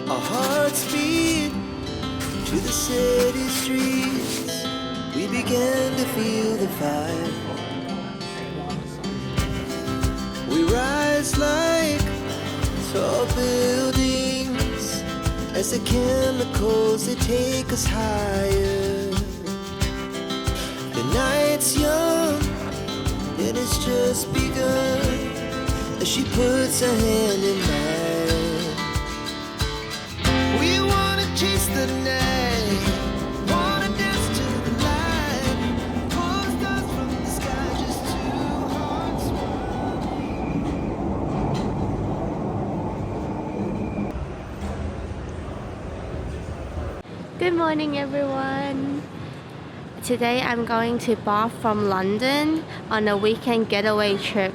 Our hearts beat to the city streets. We began to feel the fire. We rise like tall buildings as the chemicals, they take us higher. The night's young and it's just begun as she puts her hand in mine. We wanna chase the night, wanna dance to the light, pull stars from the sky, just two hearts. Good morning everyone. Today I'm going to Bath from London on a weekend getaway trip.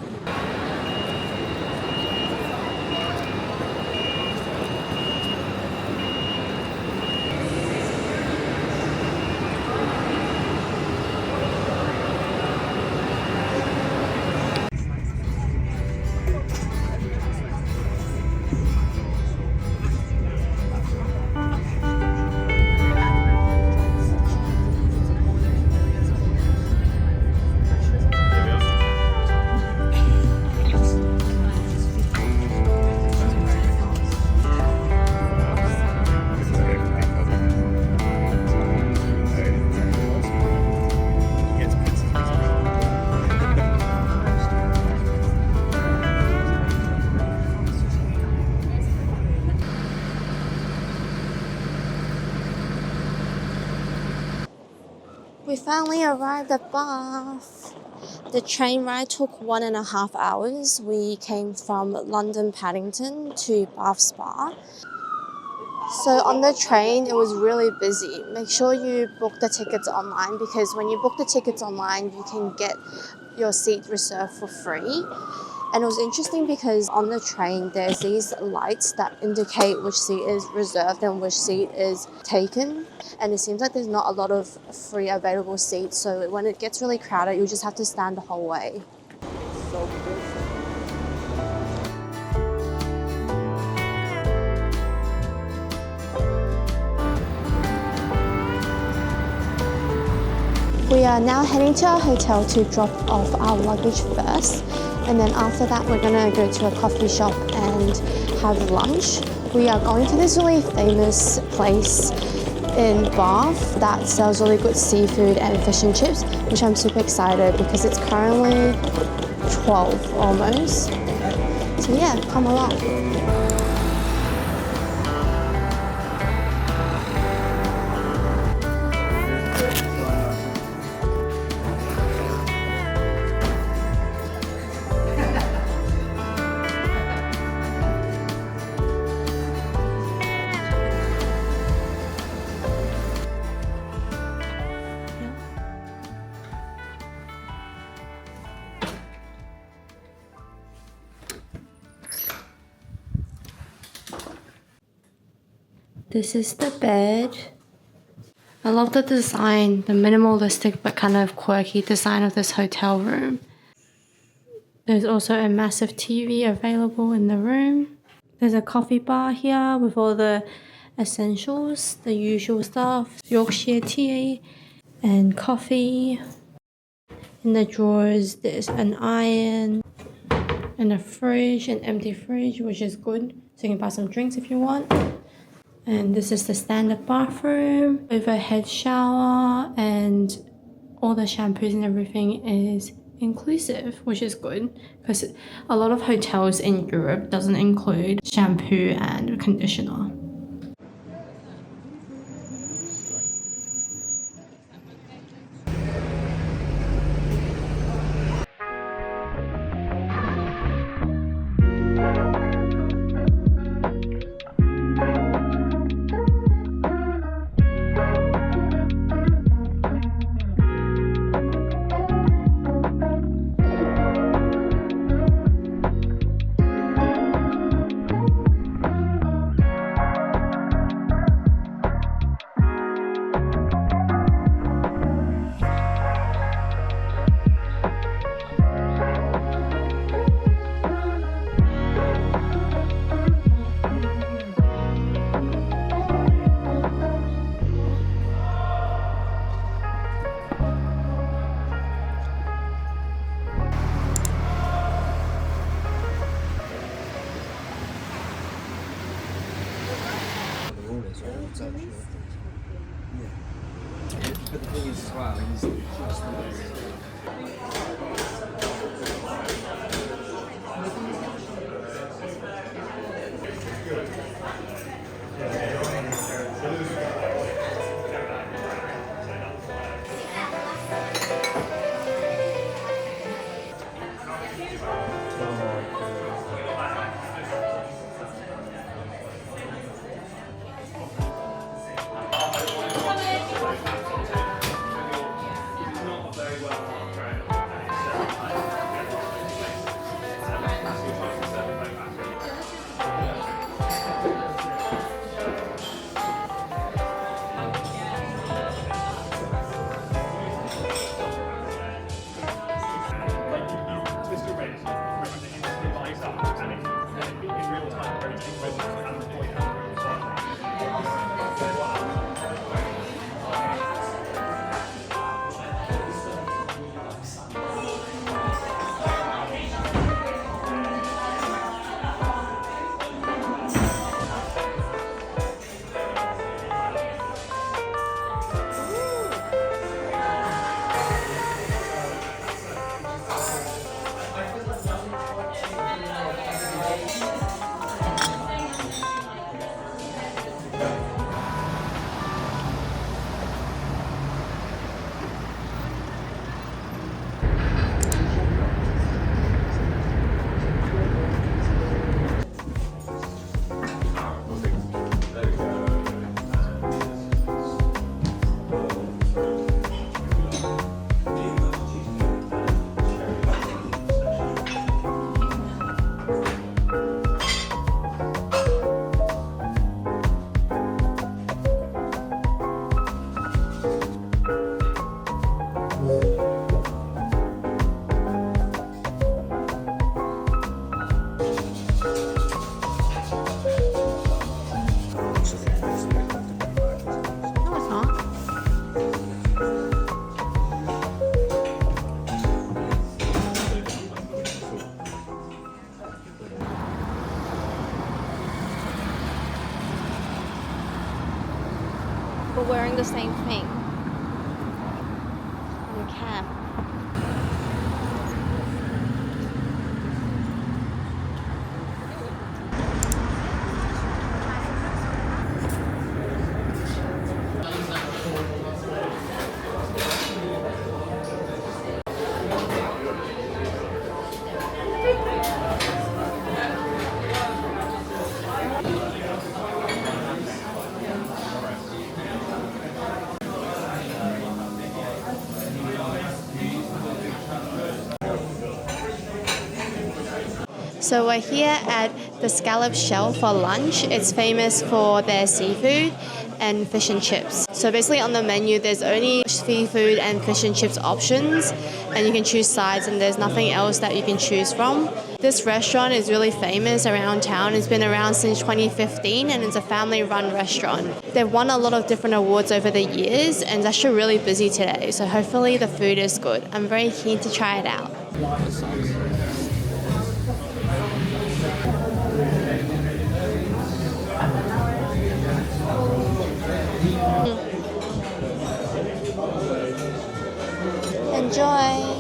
We finally arrived at Bath. The train ride took 1.5 hours. We came from London Paddington to Bath Spa. So on the train, it was really busy. Make sure you book the tickets online because when you book the tickets online, you can get your seat reserved for free. And it was interesting because on the train, there's these lights that indicate which seat is reserved and which seat is taken. And it seems like there's not a lot of free available seats. So when it gets really crowded, you just have to stand the whole way. We are now heading to our hotel to drop off our luggage first. And then after that, we're gonna go to a coffee shop and have lunch. We are going to this really famous place in Bath that sells really good seafood and fish and chips, which I'm super excited because it's currently 12 almost. So yeah, come along. This is the bed. I love the design, the minimalistic but kind of quirky design of this hotel room. There's also a massive TV available in the room. There's a coffee bar here with all the essentials, the usual stuff, Yorkshire tea and coffee. In the drawers, there's an iron and a fridge, an empty fridge, which is good. So you can buy some drinks if you want. And this is the standard bathroom, overhead shower, and all the shampoos and everything is inclusive, which is good because a lot of hotels in Europe doesn't include shampoo and conditioner. But the thing is as well, is No, it's not. We're wearing the same thing. On a cap. So we're here at the Scallop Shell for lunch. It's famous for their seafood and fish and chips. So basically on the menu there's only seafood and fish and chips options, and you can choose sides and there's nothing else that you can choose from. This restaurant is really famous around town. It's been around since 2015 and it's a family-run restaurant. They've won a lot of different awards over the years and it's actually really busy today, so hopefully the food is good. I'm very keen to try it out. Enjoy!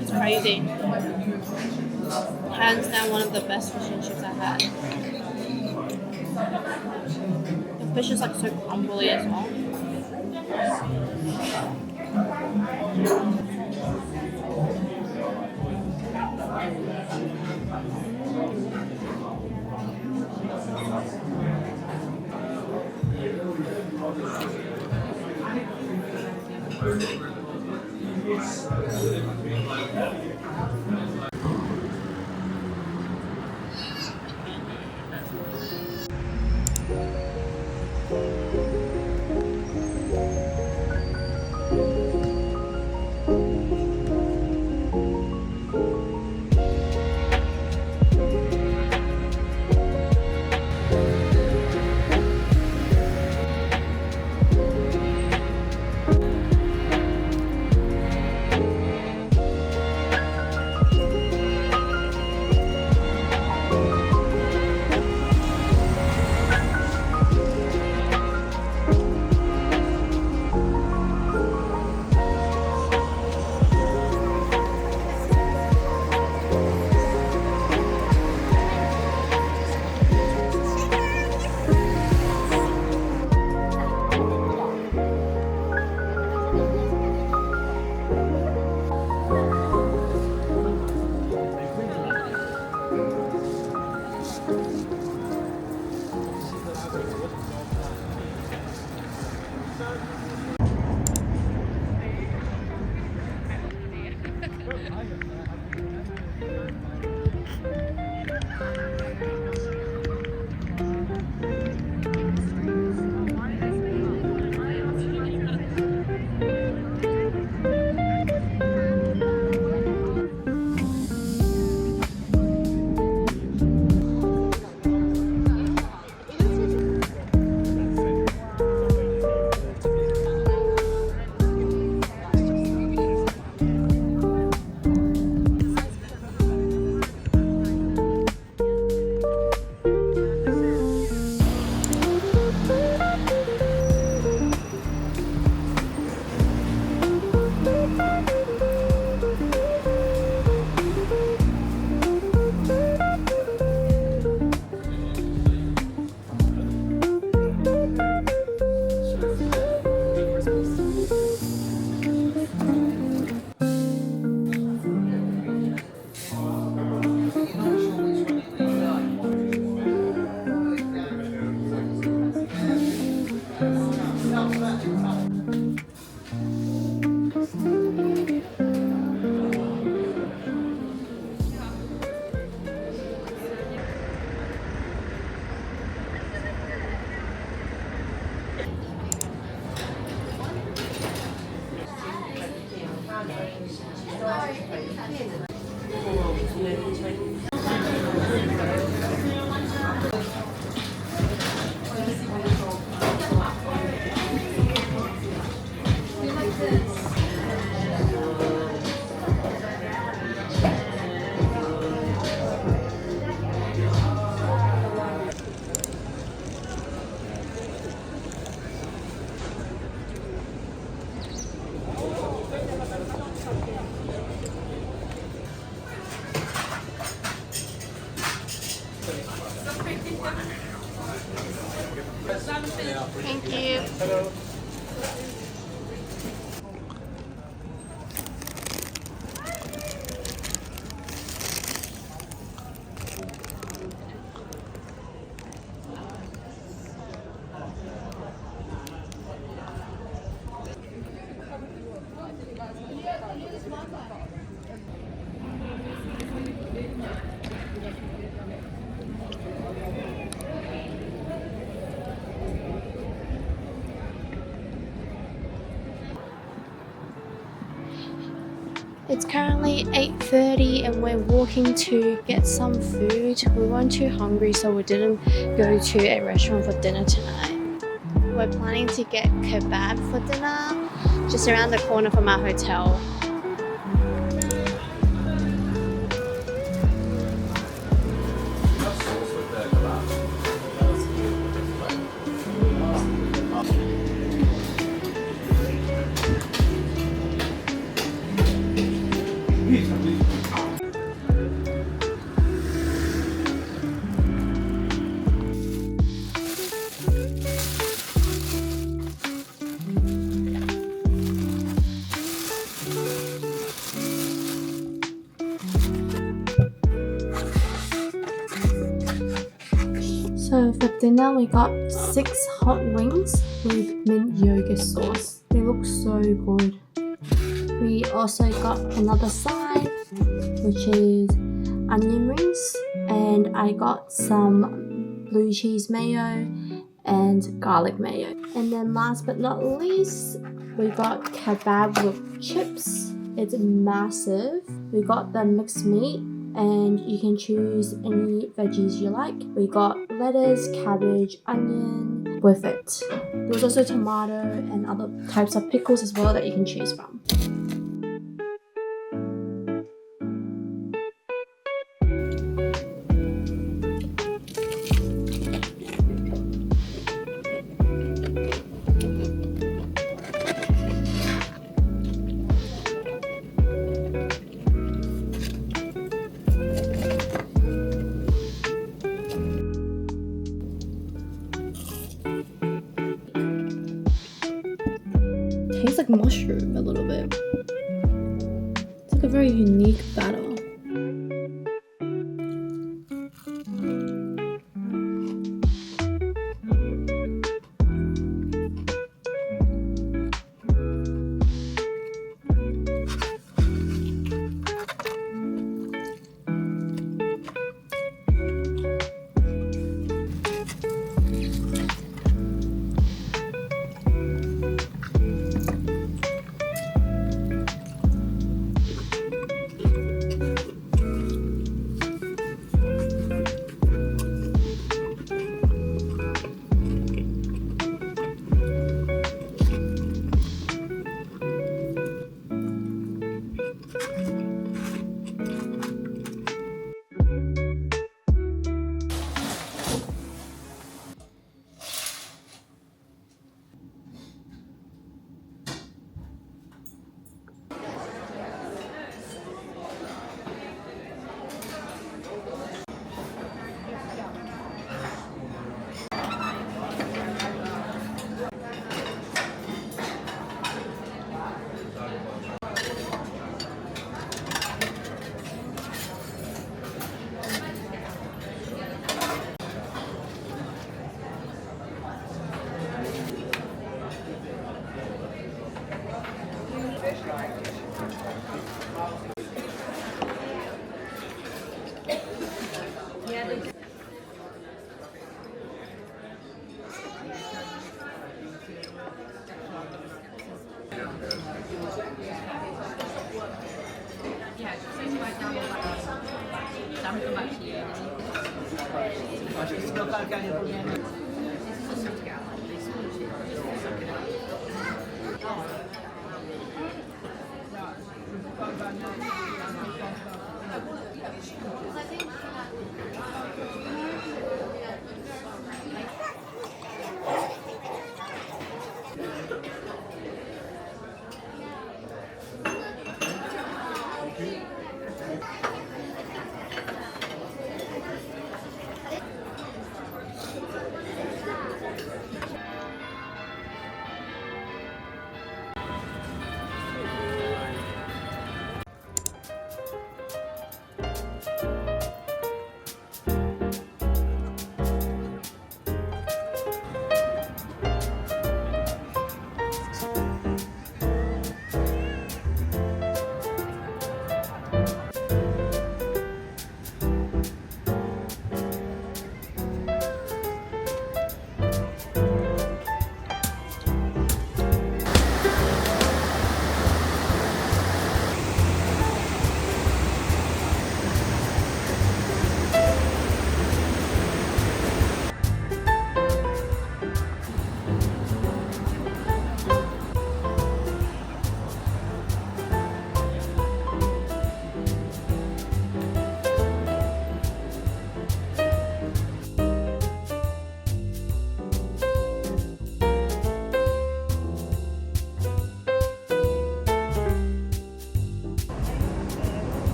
It's crazy. Hands down one of the best fish and chips I've had. The fish is like so crumbly as well. Thank you. Hello. It's currently 8:30 and we're walking to get some food. We weren't too hungry, so we didn't go to a restaurant for dinner tonight. We're planning to get kebab for dinner just around the corner from our hotel. So for dinner we got 6 hot wings with mint yogurt sauce. They look so good. We also got another side which is onion rings, and I got some blue cheese mayo and garlic mayo. And then last but not least, we got kebab with chips. It's massive. We got the mixed meat, and you can choose any veggies you like. We got lettuce, cabbage, onion with it. There was also tomato and other types of pickles as well that you can choose from. Tastes like mushroom a little bit. It's like a very unique batter.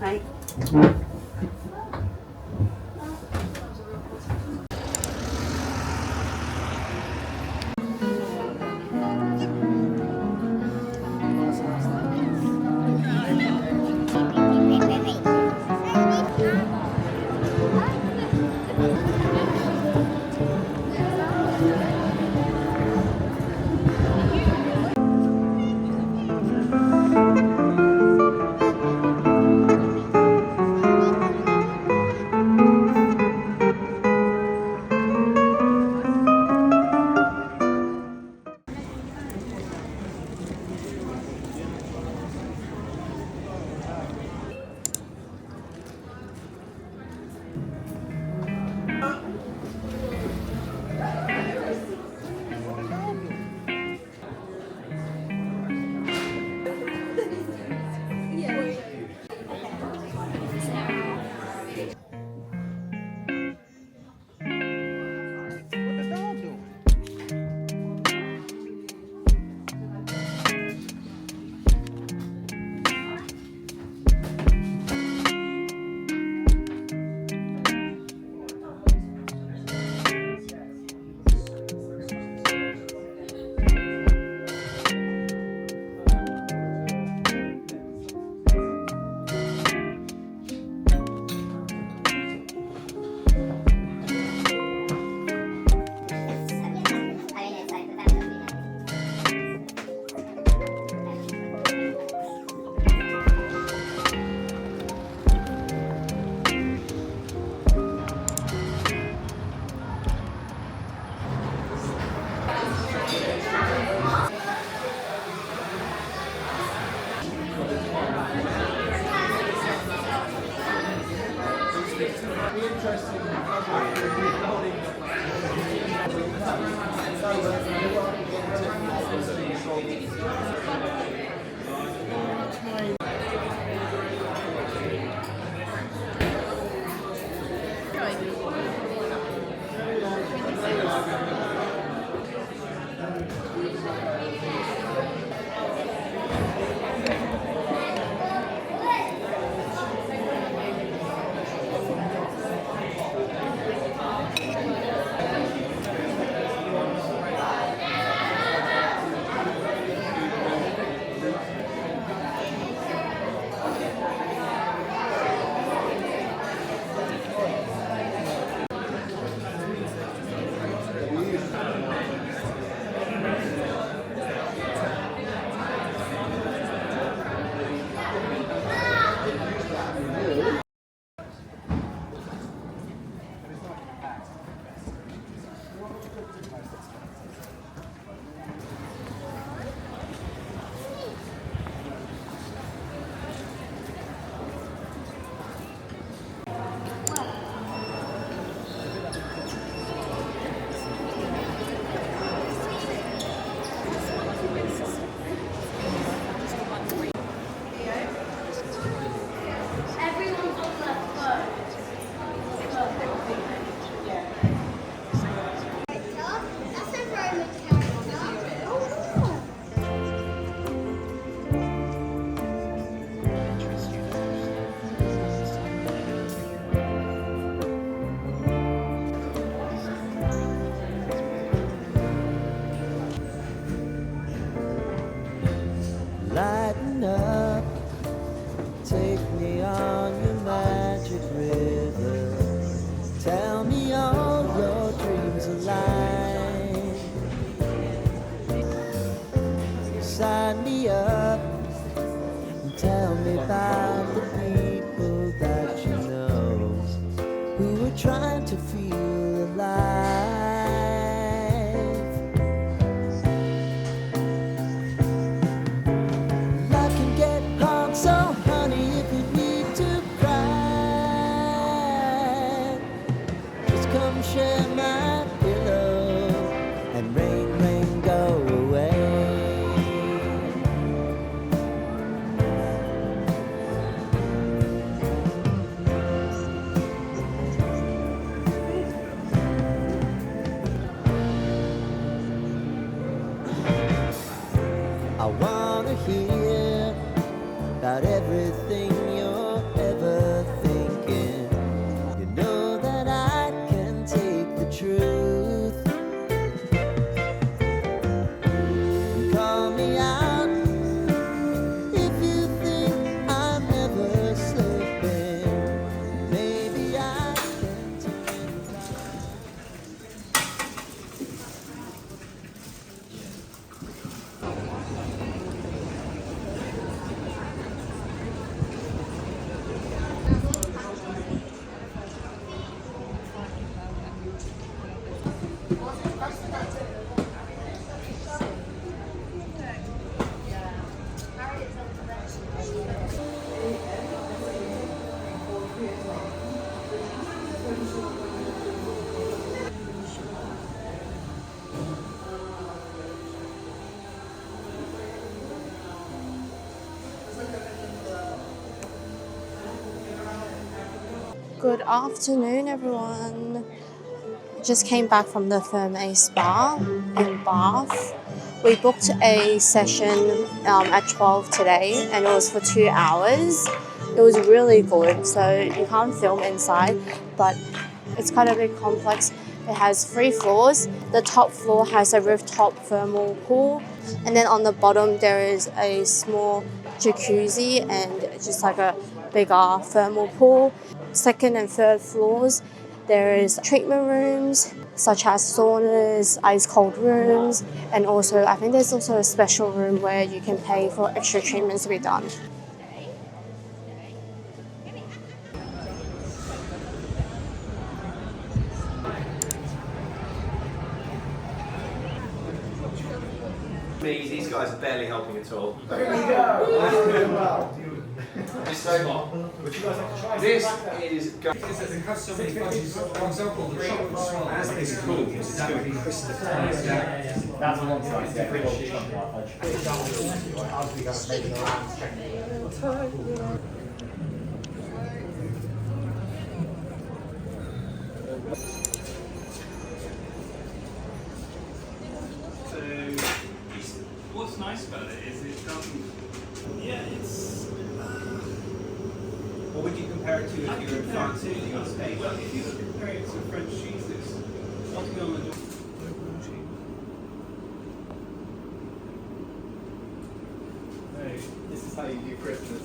Right. Lighten up, take me on your magic river. Tell me all your dreams align. Sign me up and tell me about the people that you know who are trying to feel alive. Life can get hard, so honey, if you need to cry, just come share my pillow and rain, rain, go away. I wanna hear about everything you're ever Good afternoon, everyone. Just came back from the Thermae Spa in Bath. We booked a session at 12 today, and it was for 2 hours. It was really good, so you can't film inside, but it's quite a big complex. It has 3 floors. The top floor has a rooftop thermal pool, and then on the bottom there is a small jacuzzi and just like a bigger thermal pool. Second and third floors, there is treatment rooms such as saunas, ice cold rooms, and also I think there's also a special room where you can pay for extra treatments to be done. These guys are barely helping at all. There we go. This is going. It has so many budgets. For example, the shop as well. As this is cool. It's going to be crystallized. That's a long time. What's nice about it is it doesn't. Yeah, it's. What would you compare it to if you were in France and you got Spain? Well, if you compare it to French cheeses, nothing on the. Hey, this is how you do Christmas.